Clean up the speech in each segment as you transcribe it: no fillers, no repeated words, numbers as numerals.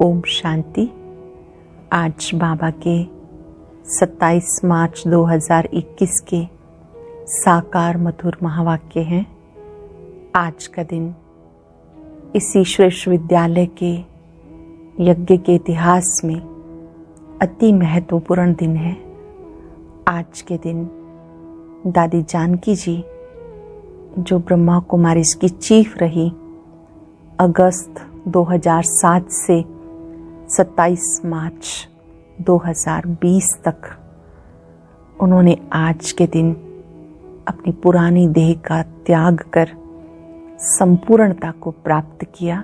ओम शांति। आज बाबा के 27 मार्च 2021 के साकार मधुर महावाक्य हैं। आज का दिन इस ईश्वर विश्वविद्यालय के यज्ञ के इतिहास में अति महत्वपूर्ण दिन है। आज के दिन दादी जानकी जी, जो ब्रह्मा कुमारी की चीफ रही, अगस्त 2007 से 27 मार्च 2020 तक, उन्होंने आज के दिन अपनी पुरानी देह का त्याग कर संपूर्णता को प्राप्त किया।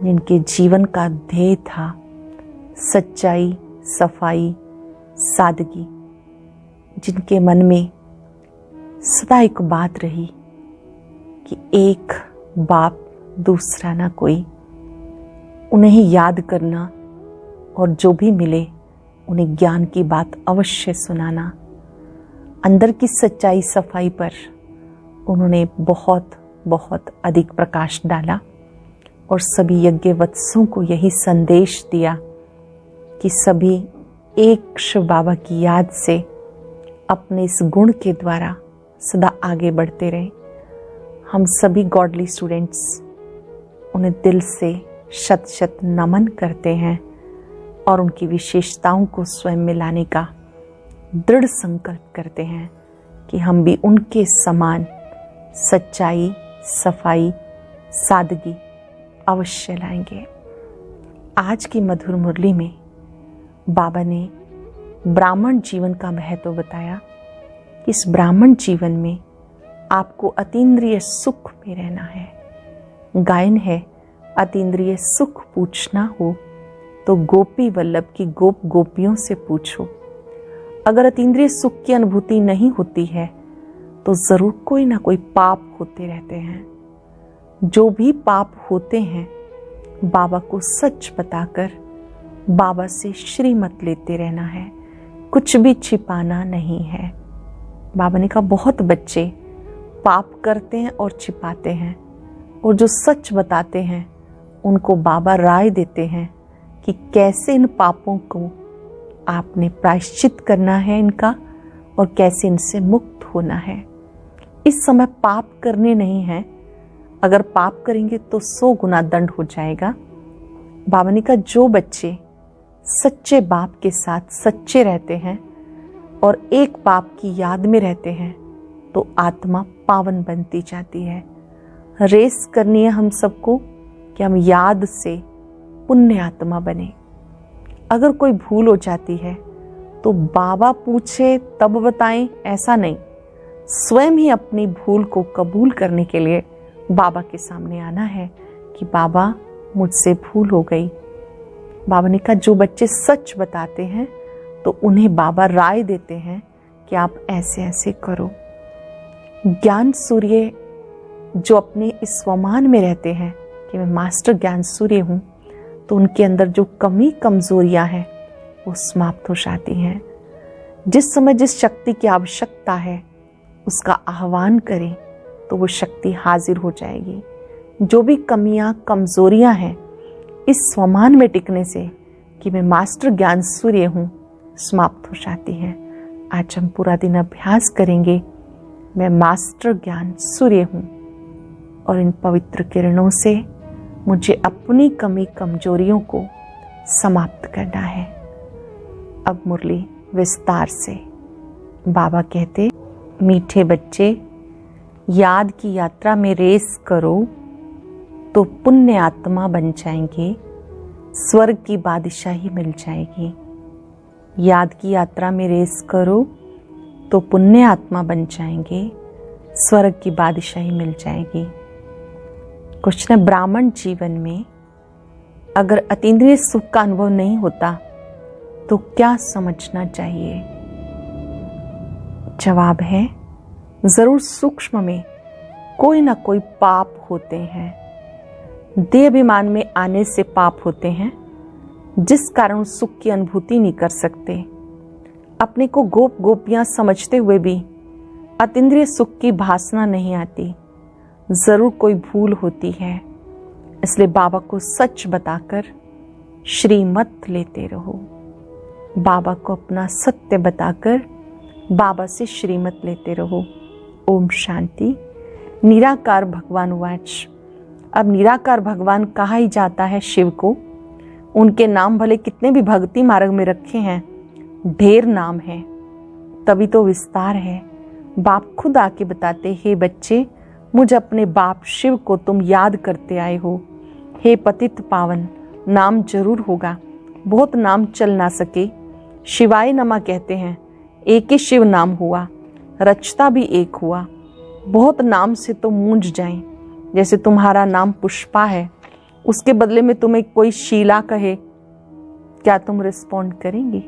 जिनके जीवन का ध्येय था सच्चाई, सफाई, सादगी, जिनके मन में सदा एक बात रही कि एक बाप दूसरा ना कोई, उन्हें ही याद करना और जो भी मिले उन्हें ज्ञान की बात अवश्य सुनाना। अंदर की सच्चाई, सफाई पर उन्होंने बहुत बहुत अधिक प्रकाश डाला और सभी यज्ञवत्सों को यही संदेश दिया कि सभी एक शिव बाबा की याद से अपने इस गुण के द्वारा सदा आगे बढ़ते रहें। हम सभी गॉडली स्टूडेंट्स उन्हें दिल से शत शत नमन करते हैं और उनकी विशेषताओं को स्वयं में लाने का दृढ़ संकल्प करते हैं कि हम भी उनके समान सच्चाई, सफाई, सादगी अवश्य लाएंगे। आज की मधुर मुरली में बाबा ने ब्राह्मण जीवन का महत्व बताया कि इस ब्राह्मण जीवन में आपको अतीन्द्रिय सुख में रहना है। गायन है, अतीन्द्रिय सुख पूछना हो तो गोपी वल्लभ की गोप गोपियों से पूछो। अगर अतीन्द्रिय सुख की अनुभूति नहीं होती है तो जरूर कोई ना कोई पाप होते रहते हैं। जो भी पाप होते हैं बाबा को सच बताकर बाबा से श्रीमत लेते रहना है, कुछ भी छिपाना नहीं है। बाबा ने कहा बहुत बच्चे पाप करते हैं और छिपाते हैं, और जो सच बताते हैं उनको बाबा राय देते हैं कि कैसे इन पापों को आपने प्रायश्चित करना है इनका, और कैसे इनसे मुक्त होना है। इस समय पाप करने नहीं है, अगर पाप करेंगे तो 100 गुना दंड हो जाएगा। बाबा ने कहा जो बच्चे सच्चे बाप के साथ सच्चे रहते हैं और एक बाप की याद में रहते हैं तो आत्मा पावन बनती जाती है। रेस करनी है हम सबको कि हम याद से पुण्य आत्मा बने। अगर कोई भूल हो जाती है तो बाबा पूछे तब बताएं, ऐसा नहीं। स्वयं ही अपनी भूल को कबूल करने के लिए बाबा के सामने आना है कि बाबा मुझसे भूल हो गई। बाबा ने कहा जो बच्चे सच बताते हैं तो उन्हें बाबा राय देते हैं कि आप ऐसे ऐसे करो। ज्ञान सूर्य जो अपने इस स्वमान में रहते हैं कि मैं मास्टर ज्ञान सूर्य हूँ, तो उनके अंदर जो कमी कमजोरियां हैं वो समाप्त हो जाती हैं। जिस समय जिस शक्ति की आवश्यकता है उसका आह्वान करें तो वो शक्ति हाजिर हो जाएगी। जो भी कमियां कमजोरियां हैं इस स्वमान में टिकने से कि मैं मास्टर ज्ञान सूर्य हूँ समाप्त हो जाती हैं। आज हम पूरा दिन अभ्यास करेंगे, मैं मास्टर ज्ञान सूर्य हूँ और इन पवित्र किरणों से मुझे अपनी कमी कमजोरियों को समाप्त करना है। अब मुरली विस्तार से। बाबा कहते, मीठे बच्चे याद की यात्रा में रेस करो तो पुण्य आत्मा बन जाएंगे, स्वर्ग की बादशाही मिल जाएगी। याद की यात्रा में रेस करो तो पुण्य आत्मा बन जाएंगे, स्वर्ग की बादशाही मिल जाएगी। कुछ न ब्राह्मण जीवन में अगर अतीन्द्रिय सुख का अनुभव नहीं होता तो क्या समझना चाहिए? जवाब है जरूर सूक्ष्म में कोई ना कोई पाप होते हैं। देह अभिमान में आने से पाप होते हैं जिस कारण सुख की अनुभूति नहीं कर सकते। अपने को गोप गोपियां समझते हुए भी अतीन्द्रिय सुख की भासना नहीं आती। जरूर कोई भूल होती है, इसलिए बाबा को सच बताकर श्रीमत लेते रहो। बाबा को अपना सत्य बताकर बाबा से श्रीमत लेते रहो। ओम शांति। निराकार भगवान उवाच। अब निराकार भगवान कहा ही जाता है शिव को। उनके नाम भले कितने भी भक्ति मार्ग में रखे हैं, ढेर नाम है, तभी तो विस्तार है। बाप खुद आके बताते, हे बच्चे, मुझ अपने बाप शिव को तुम याद करते आए हो। हे पतित पावन, नाम जरूर होगा, बहुत नाम चल ना सके। शिवाय नमा कहते हैं, एक ही शिव नाम हुआ, रचता भी एक हुआ। बहुत नाम से तो मूंझ जाएं। जैसे तुम्हारा नाम पुष्पा है, उसके बदले में तुम्हें कोई शीला कहे, क्या तुम रिस्पॉन्ड करेंगी?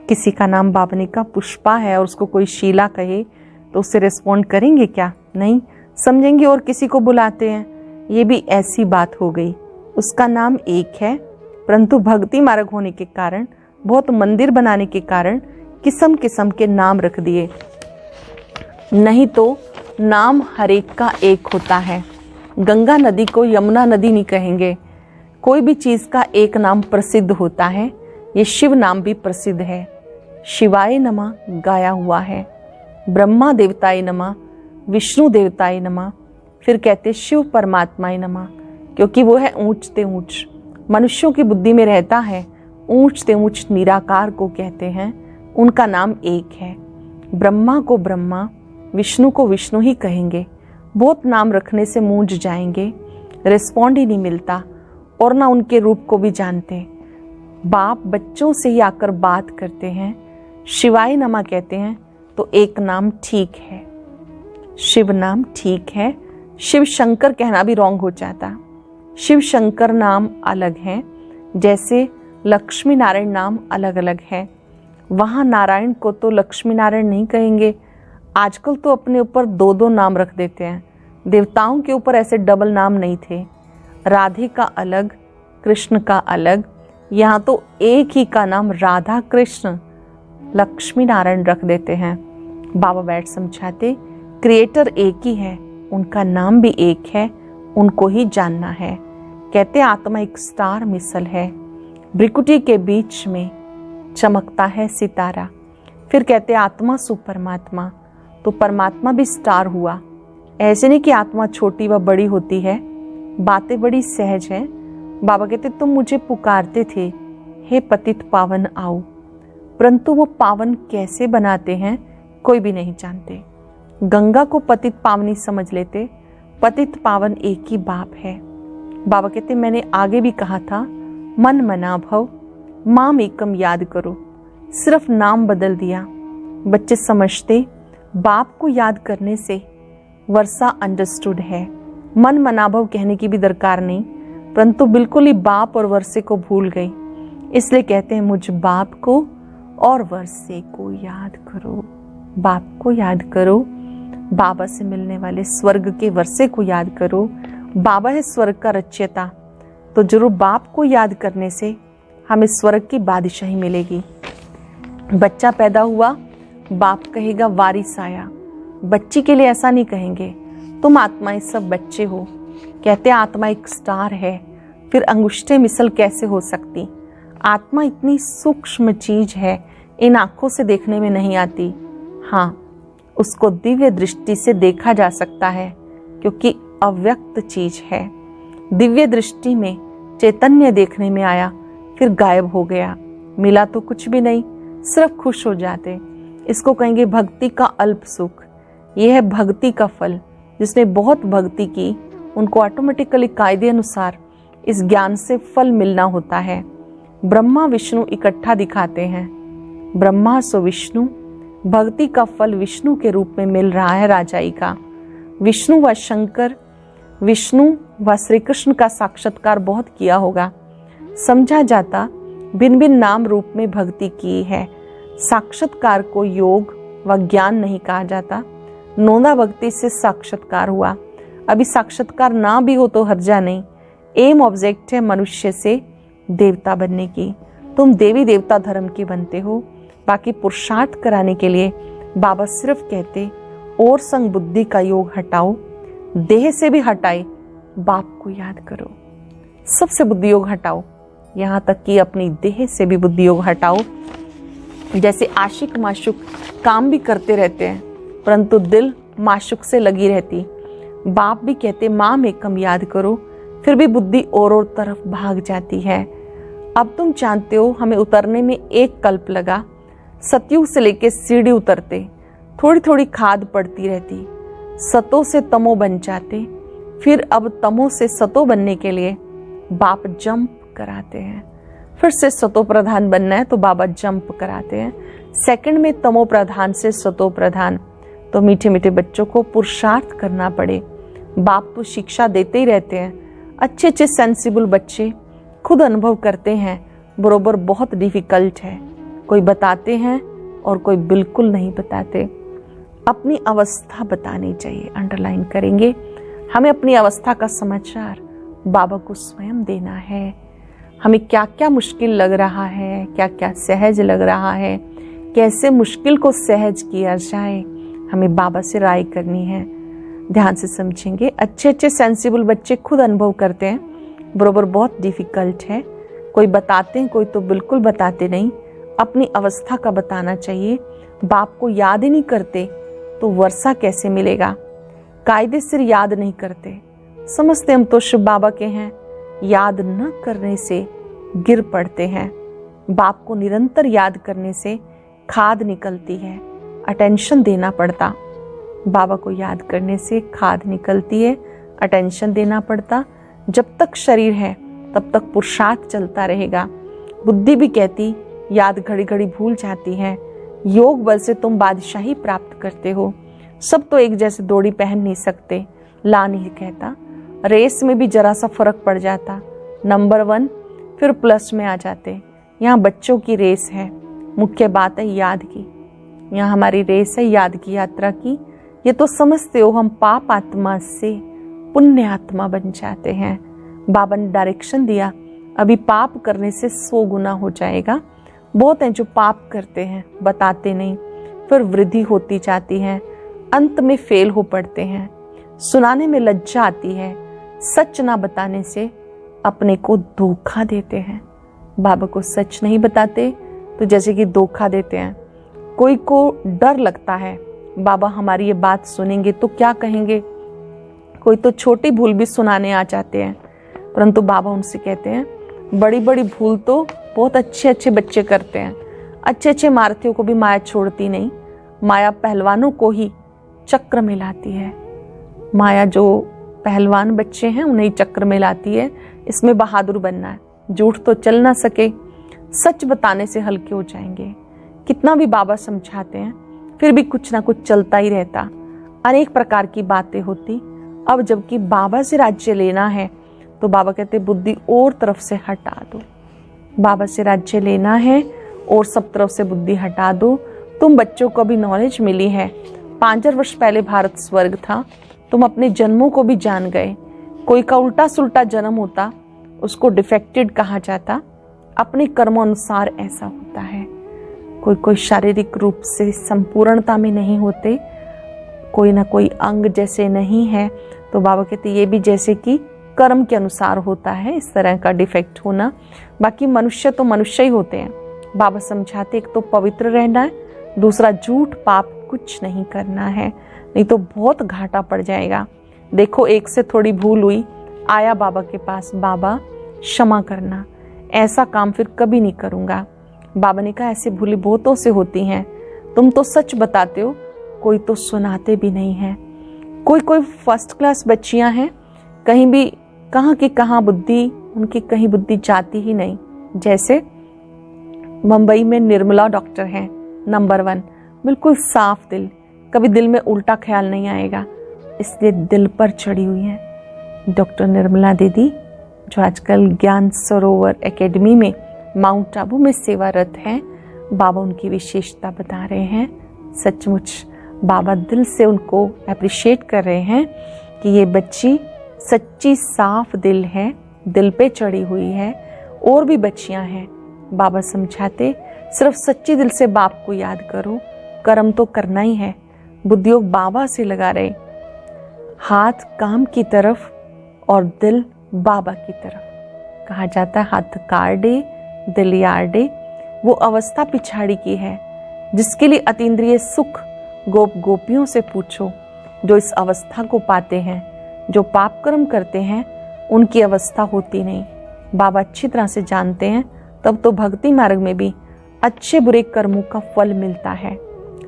किसी का नाम बाबा ने का पुष्पा है और उसको कोई शीला कहे तो उससे रिस्पॉन्ड करेंगे क्या? नहीं, समझेंगे और किसी को बुलाते हैं। ये भी ऐसी बात हो गई। उसका नाम एक है, परंतु भक्ति मार्ग होने के कारण, बहुत मंदिर बनाने के कारण किस्म किस्म के नाम रख दिए। नहीं तो नाम हर एक का एक होता है। गंगा नदी को यमुना नदी नहीं कहेंगे। कोई भी चीज का एक नाम प्रसिद्ध होता है। ये शिव नाम भी प्रसिद्ध है। शिवाय नमः गाया हुआ है, ब्रह्मा देवताय नमः, विष्णु देवताय नमः। फिर कहते शिव परमात्माय नमः, क्योंकि वो है ऊंचते ऊंच, मनुष्यों की बुद्धि में रहता है। ऊंचते ऊंच निराकार को कहते हैं, उनका नाम एक है। ब्रह्मा को ब्रह्मा, विष्णु को विष्णु ही कहेंगे। बहुत नाम रखने से मूंझ जाएंगे, रिस्पॉन्ड ही नहीं मिलता और ना उनके रूप को भी जानते। बाप बच्चों से ही आकर बात करते हैं, शिवाय नमा कहते हैं, तो एक नाम ठीक है, शिव नाम ठीक है। शिव शंकर कहना भी रॉन्ग हो जाता। शिव शंकर नाम अलग है, जैसे लक्ष्मी नारायण नाम अलग अलग है। वहां नारायण को तो लक्ष्मी नारायण नहीं कहेंगे। आजकल तो अपने ऊपर दो दो नाम रख देते हैं। देवताओं के ऊपर ऐसे डबल नाम नहीं थे। राधे का अलग, कृष्ण का अलग। यहाँ तो एक ही का नाम राधा कृष्ण लक्ष्मी नारायण रख देते हैं। बाबा बैठ समझाते, क्रिएटर एक ही है, उनका नाम भी एक है, उनको ही जानना है। कहते आत्मा एक स्टार मिसल है, भ्रिकुटी के बीच में चमकता है सितारा। फिर कहते आत्मा सु परमात्मा, तो परमात्मा भी स्टार हुआ। ऐसे नहीं कि आत्मा छोटी व बड़ी होती है, बातें बड़ी सहज हैं। बाबा कहते तुम मुझे पुकारते थे, हे पतित पावन आओ, परंतु वो पावन कैसे बनाते हैं कोई भी नहीं जानते। गंगा को पतित पावनी समझ लेते, पतित पावन एक ही बाप है। बाबा कहते मैंने आगे भी कहा था, मन मना भव माम एकम याद करो। सिर्फ नाम बदल दिया। बच्चे समझते बाप को याद करने से वर्षा अंडरस्टूड है। मन मनाभव कहने की भी दरकार नहीं, परंतु बिल्कुल ही बाप और वर्षे को भूल गई। इसलिए कहते हैं मुझ बाप को और वर्षे को याद करो। बाप को याद करो, बाबा से मिलने वाले स्वर्ग के वर्षे को याद करो। बाबा है स्वर्ग का रचयिता, तो जरूर बाप को याद करने से हमें स्वर्ग की बादशाही मिलेगी। बच्चा पैदा हुआ, बाप कहेगा वारिस आया। बच्ची के लिए ऐसा नहीं कहेंगे, तुम आत्माएं सब बच्चे हो। कहते आत्मा एक स्टार है, फिर अंगुष्ठे मिसल कैसे हो सकती? आत्मा इतनी सूक्ष्म चीज है, इन आंखों से देखने में नहीं आती। हाँ, उसको दिव्य दृष्टि से देखा जा सकता है, क्योंकि अव्यक्त चीज है। दिव्य दृष्टि में चैतन्य देखने में आया, फिर गायब हो गया, मिला तो कुछ भी नहीं, सिर्फ खुश हो जाते। इसको कहेंगे भक्ति का अल्प सुख। यह है भक्ति का फल। जिसने बहुत भक्ति की, उनको ऑटोमेटिकली कायदे अनुसार इस ज्ञान से फल मिलना होता है। ब्रह्मा विष्णु इकट्ठा दिखाते हैं, ब्रह्मा सो विष्णु। भक्ति का फल विष्णु के रूप में मिल रहा है राजाई का। विष्णु व शंकर, विष्णु व श्री कृष्ण का साक्षात्कार बहुत किया होगा। समझा जाता भिन्न भिन्न नाम रूप में भक्ति की है। साक्षात्कार को योग व ज्ञान नहीं कहा जाता। नोंदा भक्ति से साक्षात्कार हुआ। अभी साक्षात्कार ना भी हो तो हर्जा नहीं। एम ऑब्जेक्ट है मनुष्य से देवता बनने की। तुम देवी देवता धर्म के बनते हो। बाकी पुरुषार्थ कराने के लिए बाबा सिर्फ कहते और संग बुद्धि का योग हटाओ, देह से भी हटाए, बाप को याद करो। सबसे बुद्धि योग हटाओ, यहाँ तक कि अपनी देह से भी बुद्धि योग हटाओ। जैसे आशिक माशुक काम भी करते रहते हैं, परंतु दिल माशुक से लगी रहती। बाप भी कहते माँ में कम याद करो, फिर भी बुद्धि और तरफ भाग जाती है। अब तुम जानते हो हमें उतरने में 1 कल्प लगा। सतयुग से लेके सीढ़ी उतरते थोड़ी थोड़ी खाद पड़ती रहती, सतो से तमो बन जाते। फिर अब तमो से सतो बनने के लिए बाप जंप कराते हैं। फिर से सतो प्रधान बनना है तो बाबा जंप कराते हैं। सेकंड में तमो प्रधान से सतो प्रधान। तो मीठे मीठे बच्चों को पुरुषार्थ करना पड़े। बाप तो शिक्षा देते ही रहते हैं। अच्छे अच्छे सेंसिबल बच्चे खुद अनुभव करते हैं बरोबर बहुत डिफिकल्ट है। कोई बताते हैं और कोई बिल्कुल नहीं बताते। अपनी अवस्था बतानी चाहिए, अंडरलाइन करेंगे। हमें अपनी अवस्था का समाचार बाबा को स्वयं देना है। हमें क्या क्या मुश्किल लग रहा है, क्या क्या सहज लग रहा है, कैसे मुश्किल को सहज किया जाए, हमें बाबा से राय करनी है। ध्यान से समझेंगे। अच्छे अच्छे सेंसिबल बच्चे खुद अनुभव करते हैं बरोबर बहुत डिफिकल्ट है। कोई बताते हैं, कोई तो बिल्कुल बताते नहीं। अपनी अवस्था का बताना चाहिए। बाप को याद ही नहीं करते तो वर्षा कैसे मिलेगा। कायदे से याद नहीं करते, समझते हम तो शिव बाबा के हैं, याद न करने से गिर पड़ते हैं। बाप को निरंतर याद करने से खाद निकलती है, अटेंशन देना पड़ता। बाबा को याद करने से खाद निकलती है, अटेंशन देना पड़ता। जब तक शरीर है तब तक पुरुषार्थ चलता रहेगा। बुद्धि भी कहती याद घड़ी घड़ी भूल जाती है। योग बल से तुम बादशाही प्राप्त करते हो। सब तो एक जैसे दौड़ी पहन नहीं सकते। ला नहीं कहता, रेस में भी जरा सा फर्क पड़ जाता। नंबर 1 फिर प्लस में आ जाते। यहाँ बच्चों की रेस है, मुख्य बात है याद की। यहाँ हमारी रेस है याद की, यात्रा की। ये तो समझते हो हम पाप आत्मा से पुण्य आत्मा बन जाते हैं। बाबा ने डायरेक्शन दिया, अभी पाप करने से 100 गुना हो जाएगा। बहुत हैं जो पाप करते हैं, बताते नहीं, फिर वृद्धि होती जाती है, अंत में फेल हो पड़ते हैं। सुनाने में लज्जा आती है, सच ना बताने से अपने को धोखा देते हैं। बाबा को सच नहीं बताते तो जैसे कि धोखा देते हैं। कोई को डर लगता है बाबा हमारी ये बात सुनेंगे तो क्या कहेंगे। कोई तो छोटी भूल भी सुनाने आ जाते हैं, परंतु बाबा उनसे कहते हैं बड़ी बड़ी भूल तो बहुत अच्छे अच्छे बच्चे करते हैं। अच्छे अच्छे मार्थियों को भी माया छोड़ती नहीं। माया पहलवानों को ही चक्र में लाती है। माया जो पहलवान बच्चे हैं उन्हें चक्र में लाती है। इसमें बहादुर बनना है, झूठ तो चल ना सके, सच बताने से हल्के हो जाएंगे। कितना भी बाबा समझाते हैं फिर भी कुछ ना कुछ चलता ही रहता, अनेक प्रकार की बातें होती। अब जबकि बाबा से राज्य लेना है तो बाबा कहते बुद्धि और तरफ से हटा दो। बाबा से राज्य लेना है और सब तरफ से बुद्धि हटा दो। तुम बच्चों को भी नॉलेज मिली है। 5000 वर्ष पहले भारत स्वर्ग था, तुम अपने जन्मों को भी जान गए। कोई का उल्टा सुल्टा जन्म होता उसको डिफेक्टेड कहा जाता। अपने कर्मों अनुसार ऐसा होता है। कोई कोई शारीरिक रूप से संपूर्णता में नहीं होते, कोई ना कोई अंग जैसे नहीं है, तो बाबा कहते ये भी जैसे कि कर्म के अनुसार होता है, इस तरह का डिफेक्ट होना। बाकी मनुष्य तो मनुष्य ही होते हैं। बाबा समझाते एक तो पवित्र रहना है, दूसरा झूठ पाप कुछ नहीं करना है, नहीं तो बहुत घाटा पड़ जाएगा। देखो एक से थोड़ी भूल हुई, आया बाबा के पास, बाबा क्षमा करना, ऐसा काम फिर कभी नहीं करूंगा। बाबा ने कहा ऐसे भूलें बहुतों से होती हैं, तुम तो सच बताते हो, कोई तो सुनाते भी नहीं है। कोई कोई फर्स्ट क्लास बच्चियां हैं, कहीं भी कहाँ की कहाँ बुद्धि, उनकी कहीं बुद्धि जाती ही नहीं। जैसे मुंबई में निर्मला डॉक्टर हैं, नंबर 1, बिल्कुल साफ दिल, कभी दिल में उल्टा ख्याल नहीं आएगा, इसलिए दिल पर चढ़ी हुई हैं। डॉक्टर निर्मला दीदी जो आजकल ज्ञान सरोवर एकेडमी में माउंट आबू में सेवारत हैं, बाबा उनकी विशेषता बता रहे हैं। सचमुच बाबा दिल से उनको अप्रिशिएट कर रहे हैं कि ये बच्ची सच्ची साफ दिल है, दिल पे चढ़ी हुई है। और भी बच्चियां हैं, बाबा समझाते सिर्फ सच्ची दिल से बाप को याद करो, कर्म तो करना ही है। बुद्धियोग बाबा से लगा रहे, हाथ काम की तरफ और दिल बाबा की तरफ। कहा जाता है हाथ काढ़े दिल यार्डे, वो अवस्था पिछाड़ी की है जिसके लिए अतीन्द्रिय सुख गोप गोपियों से पूछो। जो इस अवस्था को पाते हैं, जो पाप कर्म करते हैं, उनकी अवस्था होती नहीं। बाबा अच्छी तरह से जानते हैं, तब तो भक्ति मार्ग में भी अच्छे बुरे कर्मों का फल मिलता है।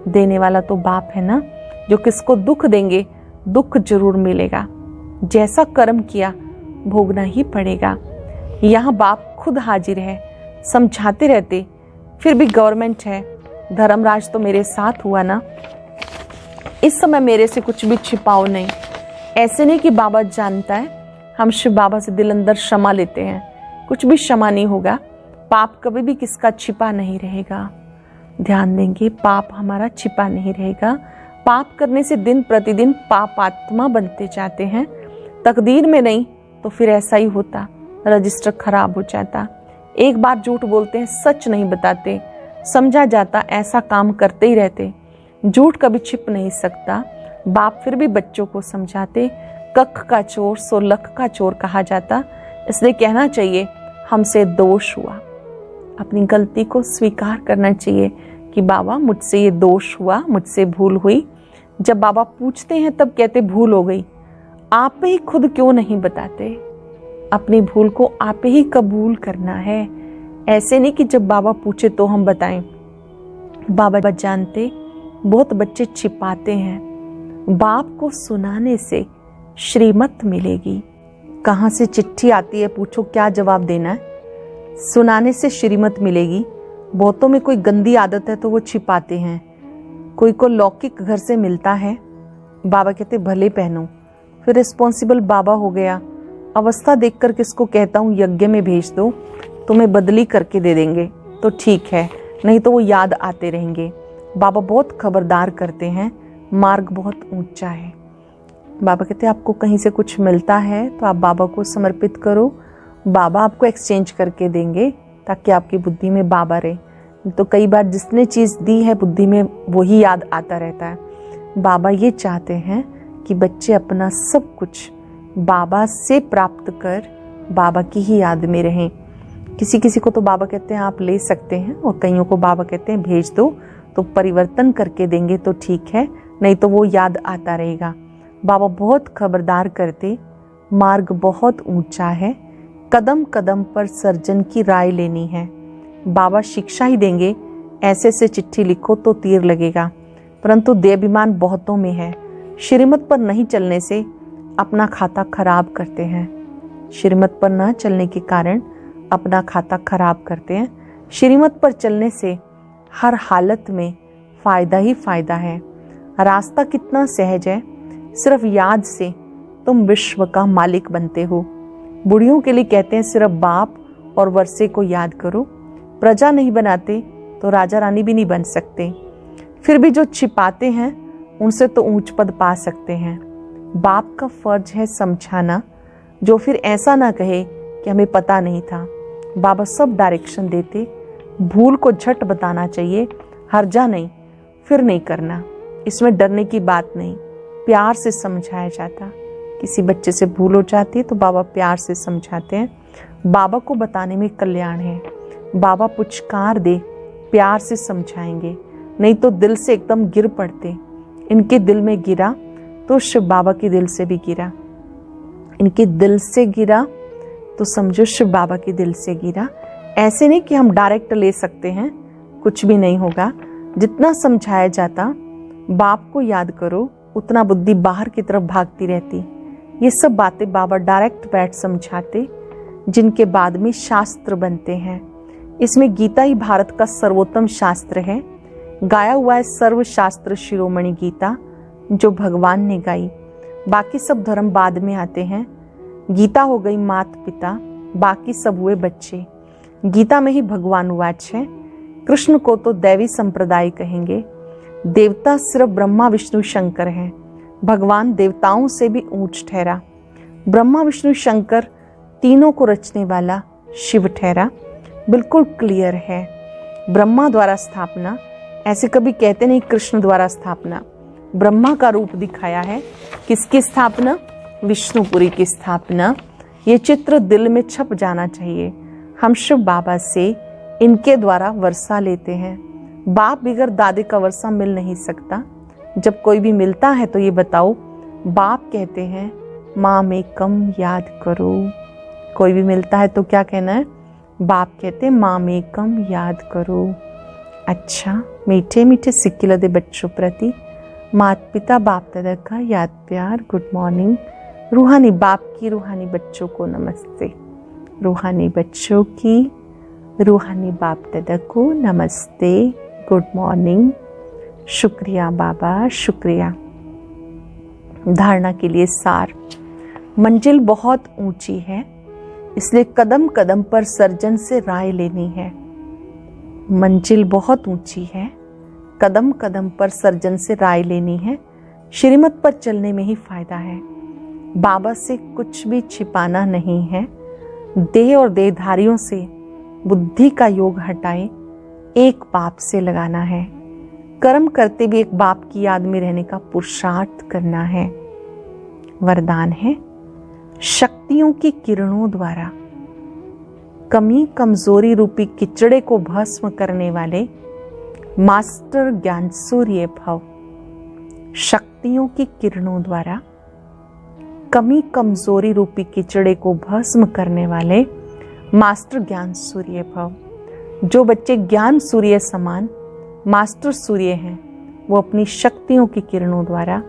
देने वाला तो बाप है ना, जो किसको दुख देंगे दुख जरूर मिलेगा। जैसा कर्म किया भोगना ही पड़ेगा। यहाँ बाप खुद हाजिर है, समझाते रहते, फिर भी गवर्नमेंट है, धर्मराज तो मेरे साथ हुआ ना, इस समय मेरे से कुछ भी छिपाओ नहीं। ऐसे नहीं कि बाबा जानता है, हम शिव बाबा से दिल अंदर क्षमा लेते हैं, कुछ भी क्षमा नहीं होगा। पाप कभी भी किसका छिपा नहीं रहेगा। ध्यान देंगे, पाप हमारा छिपा नहीं रहेगा। पाप करने से दिन प्रतिदिन पाप आत्मा बनते जाते हैं। तकदीर में नहीं तो फिर ऐसा ही होता, रजिस्टर खराब हो जाता। एक बार झूठ बोलते हैं, सच नहीं बताते, समझा जाता ऐसा काम करते ही रहते। झूठ कभी छिप नहीं सकता। बाप फिर भी बच्चों को समझाते। कख का चोर सो लख का चोर कहा जाता, इसलिए कहना चाहिए हमसे दोष हुआ। अपनी गलती को स्वीकार करना चाहिए कि बाबा मुझसे ये दोष हुआ, मुझसे भूल हुई। जब बाबा पूछते हैं तब कहते भूल हो गई। आप ही खुद क्यों नहीं बताते? अपनी भूल को आप ही कबूल करना है। ऐसे नहीं कि जब बाबा पूछे तो हम बताएं। बाबा जानते, बहुत बच्चे छिपाते हैं। बाप को सुनाने से श्रीमत मिलेगी। कहाँ से चिट्ठी आती है पूछो, क्या जवाब देना है? सुनाने से श्रीमत मिलेगी। बहुतों में कोई गंदी आदत है तो वो छिपाते हैं। कोई को लौकिक घर से मिलता है, बाबा कहते भले पहनो, फिर रिस्पॉन्सिबल बाबा हो गया। अवस्था देखकर किसको कहता हूँ यज्ञ में भेज दो, तुम्हें बदली करके दे देंगे तो ठीक है, नहीं तो वो याद आते रहेंगे। बाबा बहुत खबरदार करते हैं, मार्ग बहुत ऊंचा है। बाबा कहते हैं आपको कहीं से कुछ मिलता है तो आप बाबा को समर्पित करो, बाबा आपको एक्सचेंज करके देंगे ताकि आपकी बुद्धि में बाबा रहे। तो कई बार जिसने चीज़ दी है बुद्धि में वही याद आता रहता है। बाबा ये चाहते हैं कि बच्चे अपना सब कुछ बाबा से प्राप्त कर बाबा की ही याद में रहें। किसी किसी को तो बाबा कहते हैं आप ले सकते हैं, और कईयों को बाबा कहते हैं भेज दो तो परिवर्तन करके देंगे तो ठीक है, नहीं तो वो याद आता रहेगा। बाबा बहुत खबरदार करते, मार्ग बहुत ऊंचा है, कदम कदम पर सर्जन की राय लेनी है। बाबा शिक्षा ही देंगे, ऐसे से चिट्ठी लिखो तो तीर लगेगा, परंतु देहाभिमान बहुतों में है। श्रीमत पर नहीं चलने से अपना खाता खराब करते हैं। श्रीमत पर न चलने के कारण अपना खाता खराब करते हैं। श्रीमत पर चलने से हर हालत में फायदा ही फायदा है। रास्ता कितना सहज है, सिर्फ याद से तुम विश्व का मालिक बनते हो। बुढ़ियों के लिए कहते हैं सिर्फ बाप और वर्षे को याद करो। प्रजा नहीं बनाते तो राजा रानी भी नहीं बन सकते। फिर भी जो छिपाते हैं उनसे तो ऊंच पद पा सकते हैं। बाप का फर्ज है समझाना, जो फिर ऐसा ना कहे कि हमें पता नहीं था। बाबा सब डायरेक्शन देते, भूल को झट बताना चाहिए, हर्जा नहीं, फिर नहीं करना। इसमें डरने की बात नहीं, प्यार से समझाया जाता। किसी बच्चे से भूल हो जाती है तो बाबा प्यार से समझाते हैं। बाबा को बताने में कल्याण है। बाबा पुचकार दे, प्यार से समझाएंगे, नहीं तो दिल से एकदम गिर पड़ते। इनके दिल में गिरा तो शिव बाबा के दिल से भी गिरा। इनके दिल से गिरा तो समझो शिव बाबा के दिल से गिरा। ऐसे नहीं कि हम डायरेक्ट ले सकते हैं, कुछ भी नहीं होगा। जितना समझाया जाता, बाप को याद करो, उतना बुद्धि बाहर की तरफ भागती रहती। ये सब बातें बाबा डायरेक्ट बैठ समझाते, जिनके बाद में शास्त्र बनते हैं। इसमें गीता ही भारत का सर्वोत्तम शास्त्र है। गाया हुआ है सर्व शास्त्र शिरोमणि गीता, जो भगवान ने गाई। बाकी सब धर्म बाद में आते हैं। गीता हो गई मात पिता, बाकी सब हुए बच्चे। गीता में ही भगवान वाच है। कृष्ण को तो दैवी संप्रदाय कहेंगे। देवता सिर्फ ब्रह्मा विष्णु शंकर हैं। भगवान देवताओं से भी ऊंच ठहरा। ब्रह्मा विष्णु शंकर तीनों को रचने वाला शिव ठहरा। बिल्कुल क्लियर है। ब्रह्मा द्वारा स्थापना, ऐसे कभी कहते नहीं कृष्ण द्वारा स्थापना। ब्रह्मा का रूप दिखाया है। किसकी स्थापना? विष्णुपुरी की स्थापना। ये चित्र दिल में छप जाना चाहिए। हम शिव बाबा से इनके द्वारा वर्षा लेते हैं। बाप बगैर दादे का वर्षा मिल नहीं सकता। जब कोई भी मिलता है तो ये बताओ, बाप कहते हैं माँ में कम याद करो। कोई भी मिलता है तो क्या कहना है? बाप कहते हैं माँ में कम याद करो। अच्छा, मीठे मीठे सिक्के दे बच्चों प्रति माता पिता बाप दादा का याद प्यार। Good morning. रूहानी बाप की रूहानी बच्चों को नमस्ते। रूहानी बच्चों की रूहानी बाप दादा को नमस्ते। Good morning. शुक्रिया बाबा, शुक्रिया। धारणा के लिए सार। मंजिल बहुत ऊंची है, इसलिए कदम कदम पर सर्जन से राय लेनी है। मंजिल बहुत ऊंची है, कदम कदम पर सर्जन से राय लेनी है। श्रीमत पर चलने में ही फायदा है। बाबा से कुछ भी छिपाना नहीं है। देह और देहधारियों से बुद्धि का योग हटाए, एक बाप से लगाना है। कर्म करते भी एक बाप की याद में रहने का पुरुषार्थ करना है। वरदान है, शक्तियों की किरणों द्वारा कमी कमजोरी रूपी किचड़े को भस्म करने वाले मास्टर ज्ञान सूर्य भव। शक्तियों की किरणों द्वारा कमी कमजोरी रूपी किचड़े को भस्म करने वाले मास्टर ज्ञान सूर्य भव। जो बच्चे ज्ञान सूर्य समान मास्टर सूर्य हैं, वो अपनी शक्तियों की किरणों द्वारा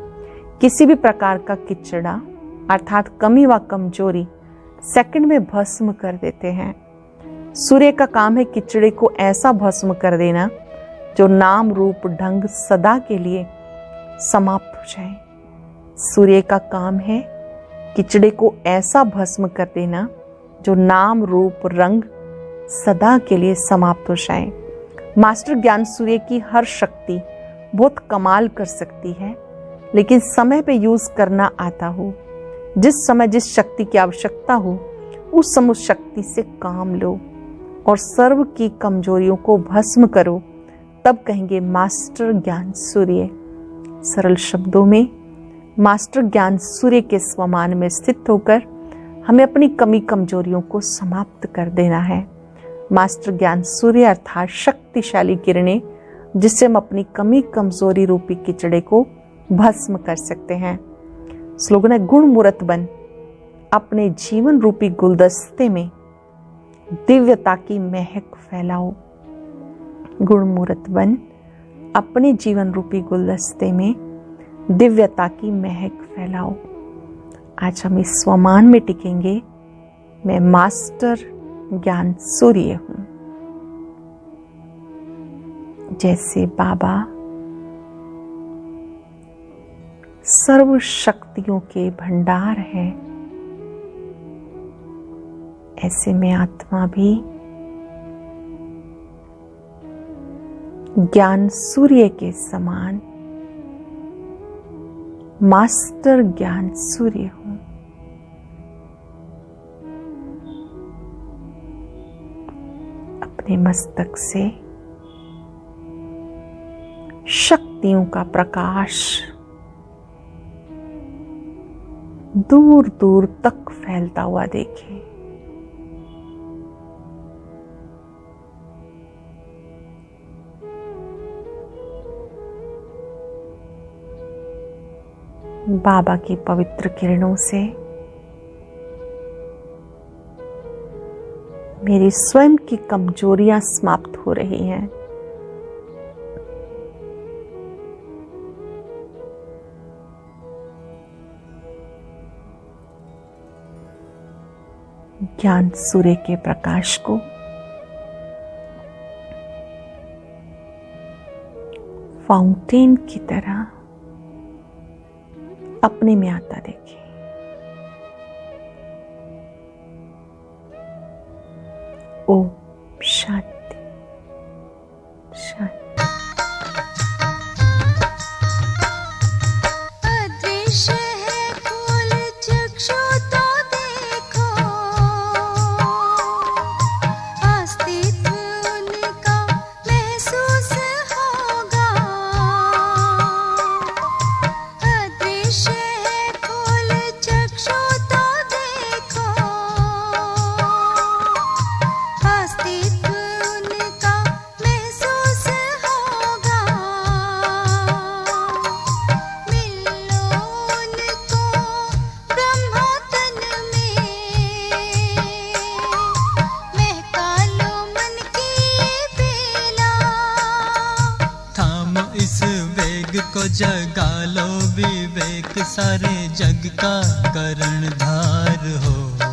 किसी भी प्रकार का किचड़ा अर्थात कमी व कमजोरी सेकंड में भस्म कर देते हैं। सूर्य का काम है किचड़े को ऐसा भस्म कर देना जो नाम रूप ढंग सदा के लिए समाप्त हो जाए। सूर्य का काम है किचड़े को ऐसा भस्म कर देना जो नाम रूप रंग सदा के लिए समाप्त हो जाए। मास्टर ज्ञान सूर्य की हर शक्ति बहुत कमाल कर सकती है, लेकिन समय पे यूज करना आता हो। जिस समय जिस शक्ति की आवश्यकता हो उस समय उस शक्ति से काम लो और सर्व की कमजोरियों को भस्म करो, तब कहेंगे मास्टर ज्ञान सूर्य। सरल शब्दों में, मास्टर ज्ञान सूर्य के स्वमान में स्थित होकर हमें अपनी कमी कमजोरियों को समाप्त कर देना है। मास्टर ज्ञान सूर्य अर्थात शक्तिशाली किरणें, जिससे हम अपनी कमी कमजोरी रूपी किचड़े को भस्म कर सकते हैं। स्लोगन है, गुण मूर्त बन अपने जीवन रूपी गुलदस्ते में दिव्यता की महक फैलाओ। गुण मूर्त बन अपने जीवन रूपी गुलदस्ते में दिव्यता की महक फैलाओ। आज हम इस स्वमान में टिकेंगे, मैं मास्टर ज्ञान सूर्य हूं। जैसे बाबा सर्व शक्तियों के भंडार है, ऐसे में आत्मा भी ज्ञान सूर्य के समान मास्टर ज्ञान सूर्य हूं। अपने मस्तक से शक्तियों का प्रकाश दूर दूर तक फैलता हुआ देखें। बाबा की पवित्र किरणों से मेरी स्वयं की कमजोरियां समाप्त हो रही हैं। ज्ञान सूर्य के प्रकाश को फाउंटेन की तरह अपने में आता देखिए। ओम शांति शांति। अदृश्य है खोल चक्षु तो देखो, अस्तित्व उनका महसूस होगा। अदृश्य है खोल चक्षु तो देखो, जग को जगा लो विवेक, सारे जग का करणधार हो।